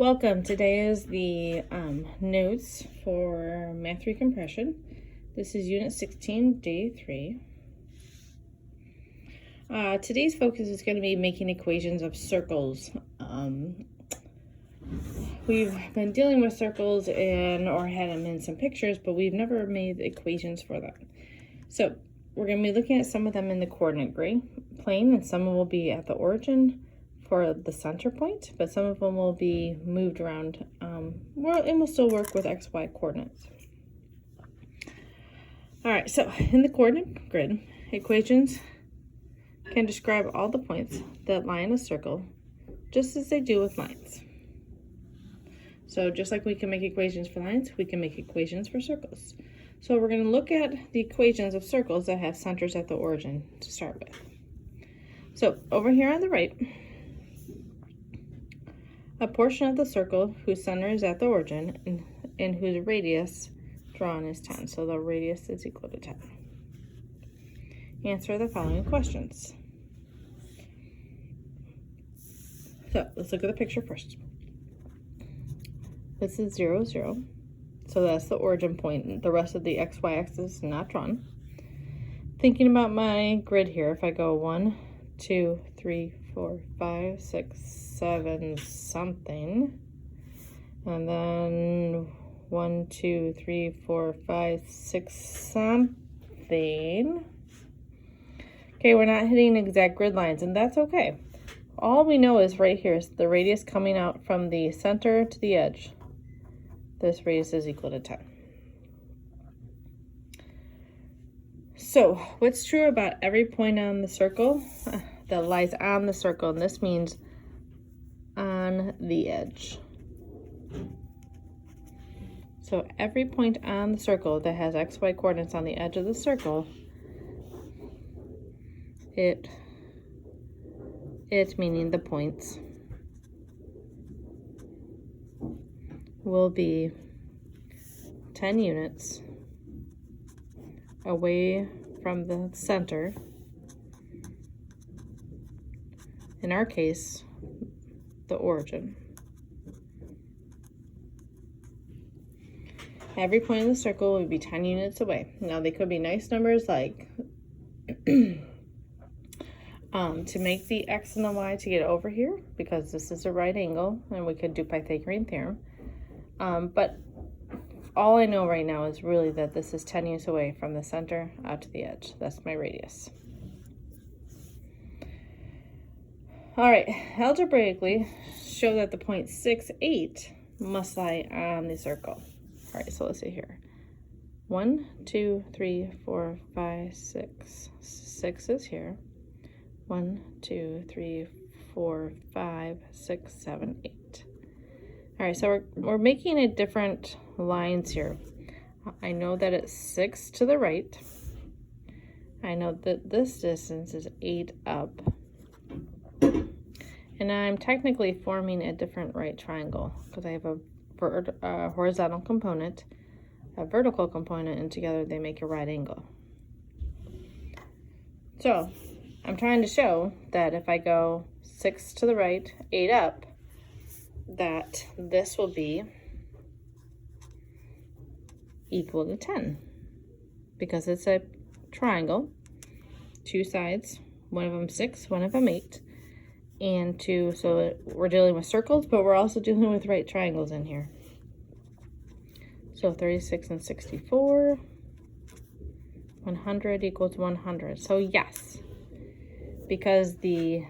Welcome. Today is the notes for Math 3 compression. This is Unit 16, Day 3. Today's focus is going to be making equations of circles. We've been dealing with circles or had them in some pictures, but we've never made equations for them. So we're going to be looking at some of them in the coordinate plane, and some will be at the origin for the center point, but some of them will be moved around, and we'll still work with XY coordinates. All right, so in the coordinate grid, equations can describe all the points that lie in a circle, just as they do with lines. So just like we can make equations for lines, we can make equations for circles. So we're going to look at the equations of circles that have centers at the origin to start with. So over here on the right, a portion of the circle whose center is at the origin and whose radius drawn is 10. So the radius is equal to 10. Answer the following questions. So let's look at the picture first. This is 0, 0. So that's the origin point. The rest of the XY axis is not drawn. Thinking about my grid here, if I go 1, 2, 3, 4, 5, 6, 7 something, and then 1, 2, 3, 4, 5, 6 something. Okay, we're not hitting exact grid lines, and that's okay. All we know is right here is the radius coming out from the center to the edge. This radius is equal to 10. So what's true about every point on the circle that lies on the circle, and this means on the edge. So every point on the circle that has XY coordinates on the edge of the circle, it meaning the points, will be 10 units away from the center. In our case, the origin. Every point in the circle would be 10 units away. Now they could be nice numbers like to make the x and the y to get over here, because this is a right angle, and we could do Pythagorean theorem. But all I know right now is really that this is 10 units away from the center out to the edge. That's my radius. All right, algebraically, show that the point 6, 8 must lie on the circle. All right, so let's see here. 1, 2, 3, 4, 5, 6. 6 is here. 1, 2, 3, 4, 5, 6, 7, 8. All right, so we're making it different lines here. I know that it's 6 to the right. I know that this distance is 8 up. And I'm technically forming a different right triangle because I have a horizontal component, a vertical component, and together they make a right angle. So I'm trying to show that if I go 6 to the right, 8 up, that this will be equal to 10 because it's a triangle, two sides, one of them 6, one of them 8. And 2, so we're dealing with circles, but we're also dealing with right triangles in here. So 36 and 64, 100 equals 100. So yes, because the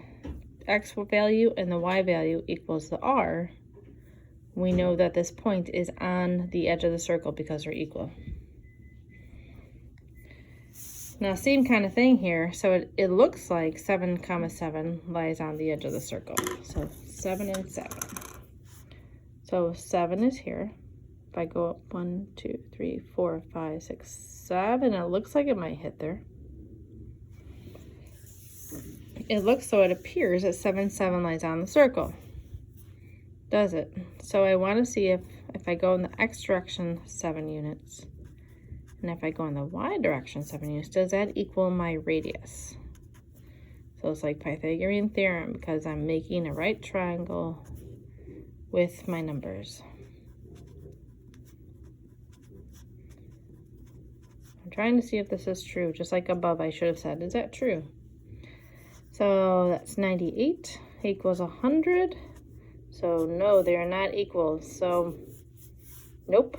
x value and the y value equals the r, we know that this point is on the edge of the circle because they're equal. Now, same kind of thing here. So it looks like 7, 7 lies on the edge of the circle. So 7 and 7. So 7 is here. If I go up 1, 2, 3, 4, 5, 6, 7, it looks like it might hit there. It looks so it appears that 7, 7 lies on the circle. Does it? So I want to see if I go in the x direction, 7 units. And if I go in the y direction, 7 units, does that equal my radius? So it's like Pythagorean theorem because I'm making a right triangle with my numbers. I'm trying to see if this is true. Just like above, I should have said, is that true? So that's 98 equals 100. So no, they are not equal. So nope.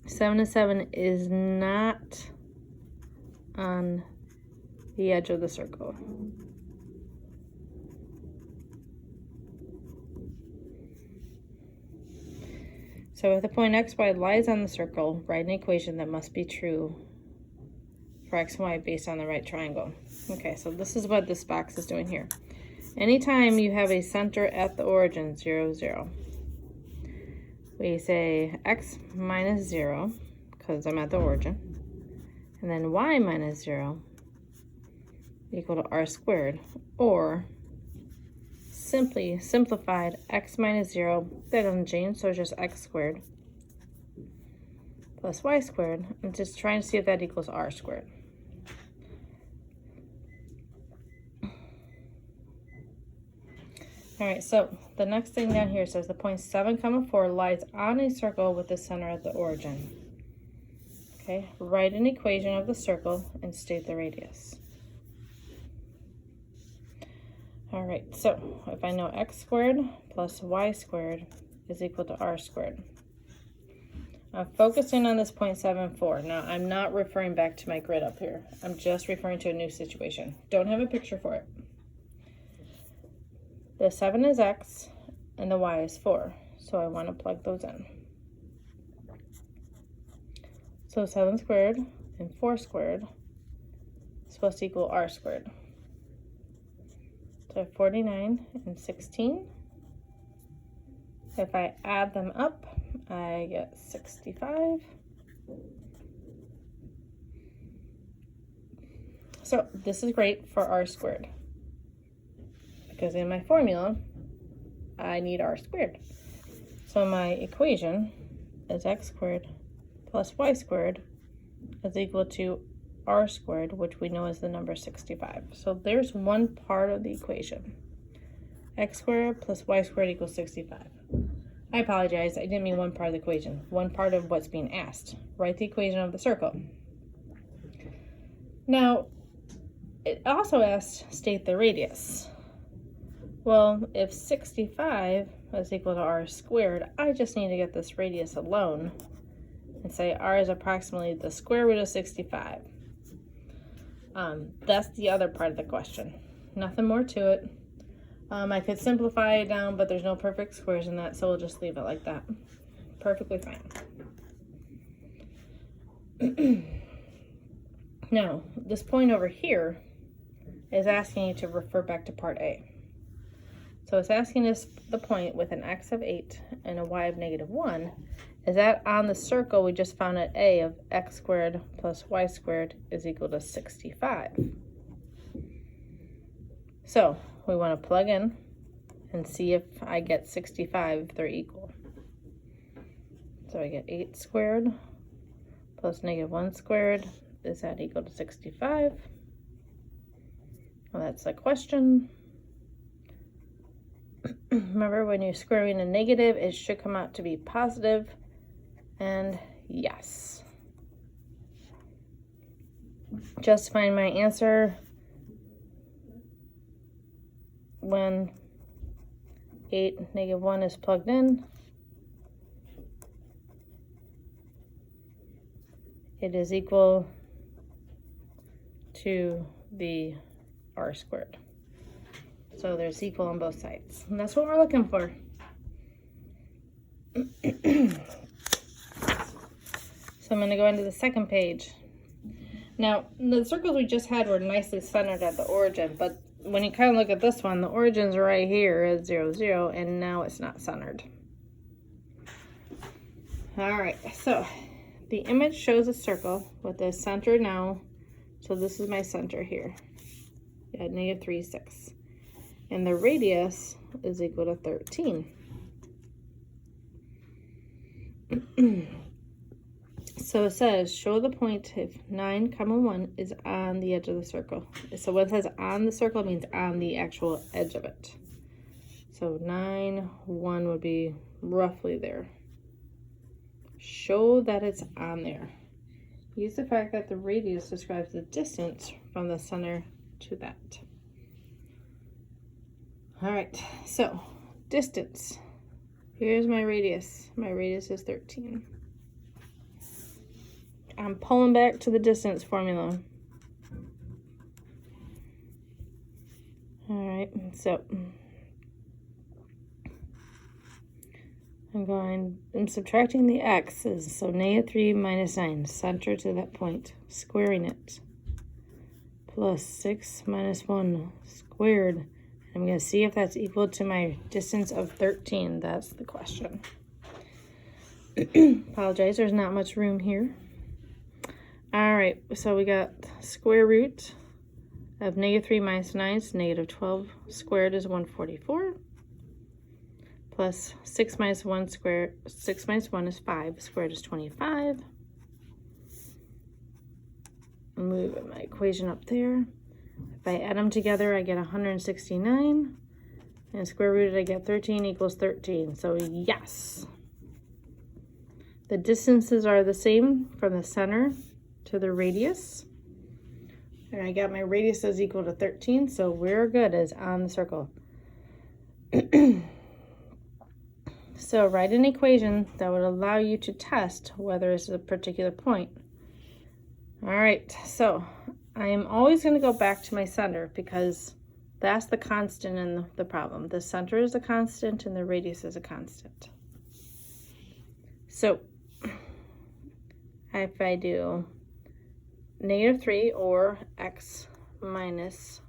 7 and 7 is not on the edge of the circle. So if the point x, y lies on the circle, write an equation that must be true for x and y based on the right triangle. Okay, so this is what this box is doing here. Anytime you have a center at the origin, 0, 0, we say x minus 0, because I'm at the origin, and then y minus 0 equal to r squared, or simply simplified x minus 0, that doesn't change, so it's just x squared plus y squared. I'm just trying to see if that equals r squared. All right, so the next thing down here says the point 7, 4 lies on a circle with the center at the origin. Okay, write an equation of the circle and state the radius. All right, so if I know x squared plus y squared is equal to r squared. I'm focusing on this 0.74. Now, I'm not referring back to my grid up here. I'm just referring to a new situation. Don't have a picture for it. The 7 is x and the y is 4, so I want to plug those in. So 7 squared and 4 squared is supposed to equal r squared. So 49 and 16. If I add them up, I get 65. So this is great for r squared, because in my formula, I need r squared. So my equation is x squared plus y squared is equal to r squared, which we know is the number 65. So there's one part of the equation. X squared plus y squared equals 65. I apologize, I didn't mean one part of the equation. One part of what's being asked. Write the equation of the circle. Now, it also asked state the radius. Well, if 65 is equal to r squared, I just need to get this radius alone and say r is approximately the square root of 65. That's the other part of the question. Nothing more to it. I could simplify it down, but there's no perfect squares in that, so we'll just leave it like that. Perfectly fine. Now, this point over here is asking you to refer back to part A. So it's asking us the point with an x of 8 and a y of -1. Is that on the circle we just found at A of x squared plus y squared is equal to 65. So we want to plug in and see if I get 65 if they're equal. So I get 8 squared plus -1 squared. Is that equal to 65? Well, that's the question. Remember, when you're squaring a negative, it should come out to be positive. And yes. Just find my answer when 8 -1 is plugged in. It is equal to the r squared. So there's equal on both sides. And that's what we're looking for. So I'm going to go into the second page. Now, the circles we just had were nicely centered at the origin, but when you kind of look at this one, the origin's right here at 0, 0, and now it's not centered. All right, so the image shows a circle with the center now. So this is my center here at -3, 6. And the radius is equal to 13. So So it says, show the point if 9, 1 is on the edge of the circle. So when it says on the circle, it means on the actual edge of it. So 9, 1 would be roughly there. Show that it's on there. Use the fact that the radius describes the distance from the center to that. All right, so distance. Here's my radius. My radius is 13. I'm pulling back to the distance formula. All right, so I'm subtracting the x's, so -3 minus 9, center to that point, squaring it, plus 6 minus 1 squared. I'm going to see if that's equal to my distance of 13. That's the question. Apologize, there's not much room here. All right, so we got square root of -3 minus 9 is -12 squared is 144. Plus 6 minus 1 squared, 6 minus 1 is 5, squared is 25. Move my equation up there. If I add them together, I get 169. And square rooted, I get 13 equals 13. So yes. The distances are the same from the center to the radius. And I got my radius is equal to 13, so we're good as on the circle. So write an equation that would allow you to test whether it's a particular point. All right, so I am always going to go back to my center because that's the constant in the problem. The center is a constant and the radius is a constant. So if I do -3 or x minus,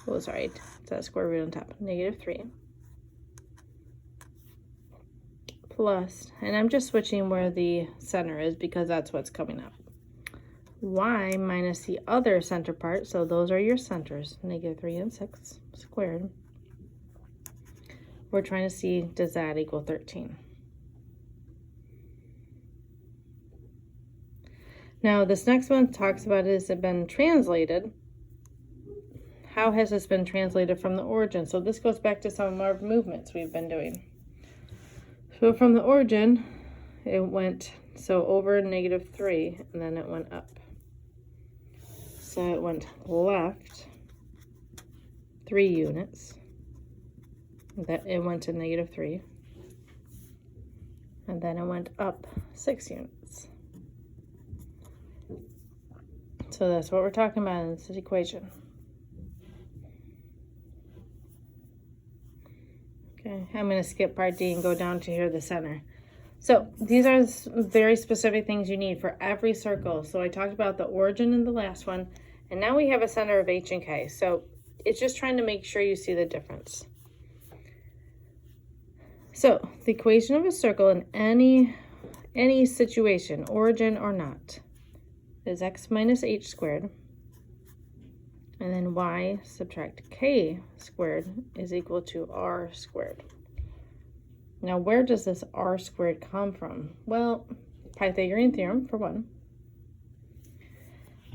oh sorry, it says square root on top, -3. Plus, and I'm just switching where the center is because that's what's coming up. Y minus the other center part, so those are your centers, -3 and 6 squared. We're trying to see, does that equal 13? Now, this next one talks about, has it been translated? How has this been translated from the origin? So this goes back to some of our movements we've been doing. So from the origin, it went, so over -3, and then it went up. So it went left 3 units. That it went to -3. And then it went up 6 units. So that's what we're talking about in this equation. Okay, I'm going to skip part D and go down to here, the center. So these are very specific things you need for every circle. So I talked about the origin in the last one, and now we have a center of H and K. So it's just trying to make sure you see the difference. So the equation of a circle in any situation, origin or not, is x minus h squared, and then y subtract k squared is equal to r squared. Now, where does this r squared come from? Well, Pythagorean theorem, for one.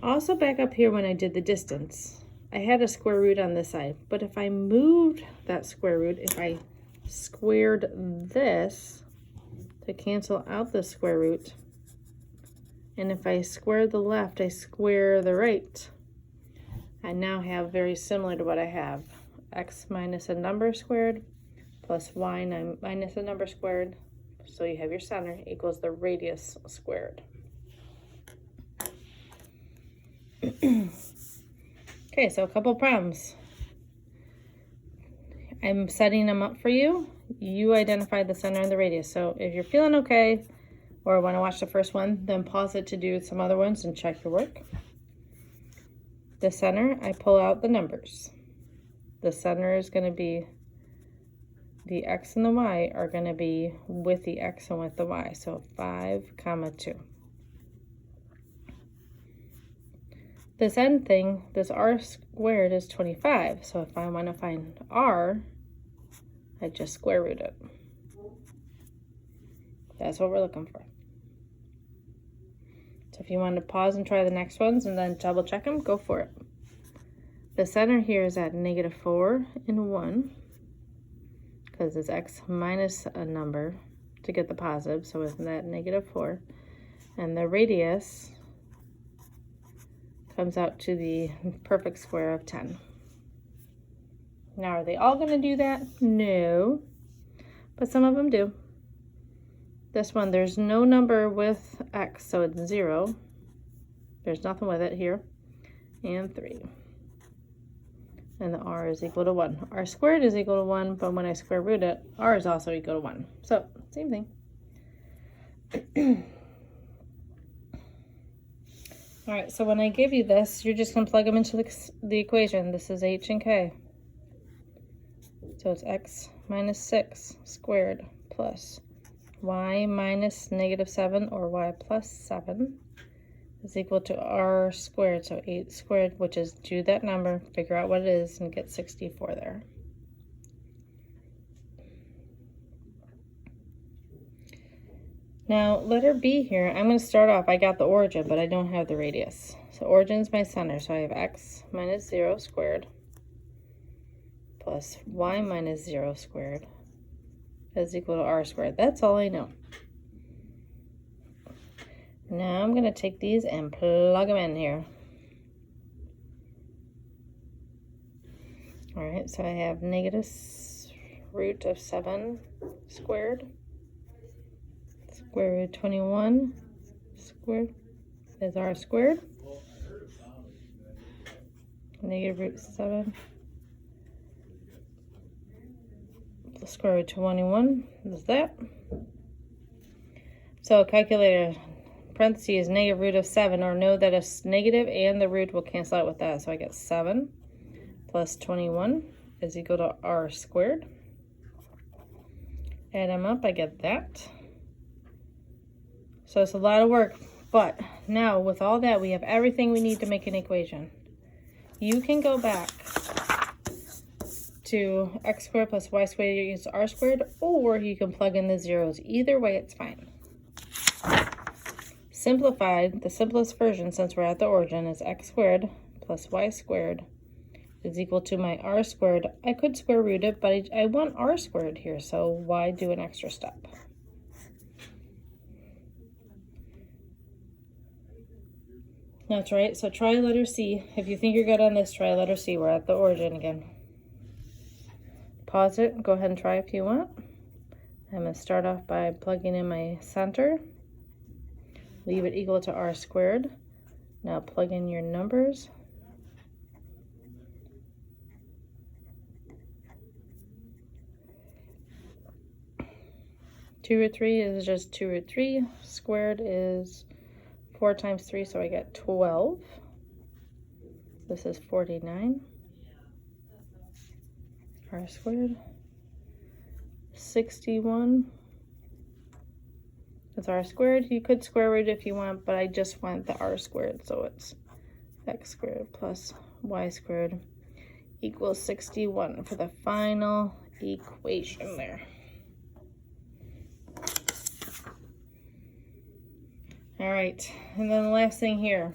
Also, back up here when I did the distance, I had a square root on this side, but if I moved that square root, if I squared this to cancel out the square root, and if I square the left, I square the right, I now have very similar to what I have. X minus a number squared plus y minus a number squared. So you have your center equals the radius squared. Okay, so a couple problems. I'm setting them up for you. You identify the center and the radius. So if you're feeling okay or want to watch the first one, then pause it to do some other ones and check your work. The center, I pull out the numbers. The center is going to be, the x and the y are going to be with the x and with the y. So 5, 2. This end thing, this r squared is 25. So if I want to find r, I just square root it. That's what we're looking for. So if you want to pause and try the next ones and then double check them, go for it. The center here is at -4 and 1 because it's x minus a number to get the positive, so it's that -4. And the radius comes out to the perfect square of 10. Now, are they all going to do that? No, but some of them do. This one, there's no number with x, so it's 0. There's nothing with it here. And 3. And the r is equal to 1. R squared is equal to 1, but when I square root it, r is also equal to 1. So, same thing. All right, so when I give you this, you're just going to plug them into the equation. This is h and k. So it's x minus 6 squared plus y minus -7 or y plus 7 is equal to r squared. So 8 squared, which is do that number, figure out what it is, and get 64 there. Now, letter B here, I'm going to start off, I got the origin, but I don't have the radius. So origin is my center, so I have x minus 0 squared plus y minus 0 squared is equal to r squared. That's all I know. Now I'm going to take these and plug them in here. All right, so I have negative root of 7 squared. Square root of 21 squared is r squared. Negative root 7 plus square root of 21 is that. So calculator, parentheses, negative root of 7, or know that a negative and the root will cancel out with that. So I get 7 plus 21 is equal to r squared. Add them up, I get that. So it's a lot of work, but now with all that, we have everything we need to make an equation. You can go back to x squared plus y squared equals r squared, or you can plug in the zeros. Either way, it's fine. Simplified, the simplest version, since we're at the origin, is x squared plus y squared is equal to my r squared. I could square root it, but I want r squared here, so why do an extra step? That's right, so try letter C. If you think you're good on this, try letter C. We're at the origin again. Pause it, go ahead and try if you want. I'm going to start off by plugging in my center. Leave it equal to r squared. Now plug in your numbers. Two root 3 is just 2 root 3. Squared is 4 times 3, so I get 12. This is 49. R squared. 61. That's r squared. You could square root if you want, but I just want the r squared, so it's x squared plus y squared equals 61 for the final equation there. All right, and then the last thing here.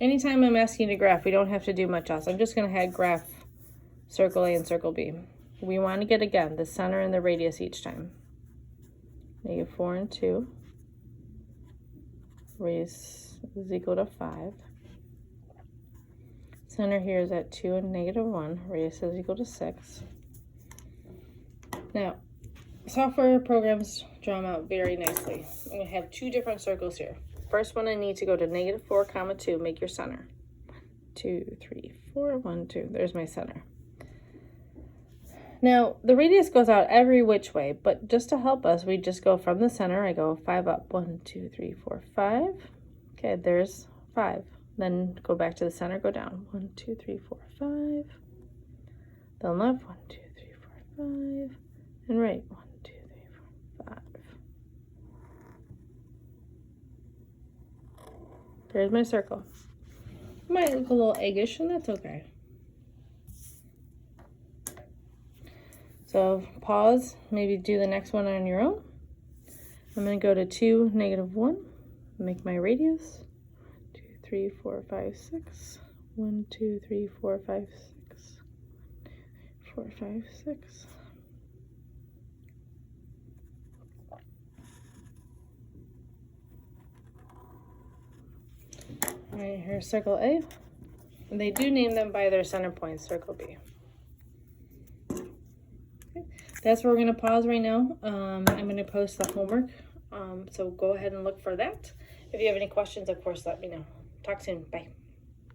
Anytime I'm asking you to graph, we don't have to do much else. I'm just going to have graph circle A and circle B. We want to get, again, the center and the radius each time. -4 and 2. Radius is equal to 5. Center here is at 2 and -1. Radius is equal to 6. Now, software programs draw them out very nicely. I'm going to have 2 different circles here. First one, I need to go to -4, 2, make your center. 2, 3, 4, 1, 2. There's my center. Now, the radius goes out every which way, but just to help us, we just go from the center. I go 5 up. 1, 2, 3, 4, 5. Okay, there's 5. Then go back to the center, go down. 1, 2, 3, 4, 5. Then left. 1, 2, 3, 4, 5. And right. 1, 2, 3, 4, 5. There's my circle. Might look a little eggish, and that's okay. So pause, maybe do the next one on your own. I'm going to go to 2, -1, make my radius. 2, 3, 4, 5, 6. 1, 2, 3, 4, 5, 6. 4, 5, 6. All right, here's circle A. And they do name them by their center points, circle B. Okay. That's where we're going to pause right now. I'm going to post the homework. So go ahead and look for that. If you have any questions, of course, let me know. Talk soon. Bye.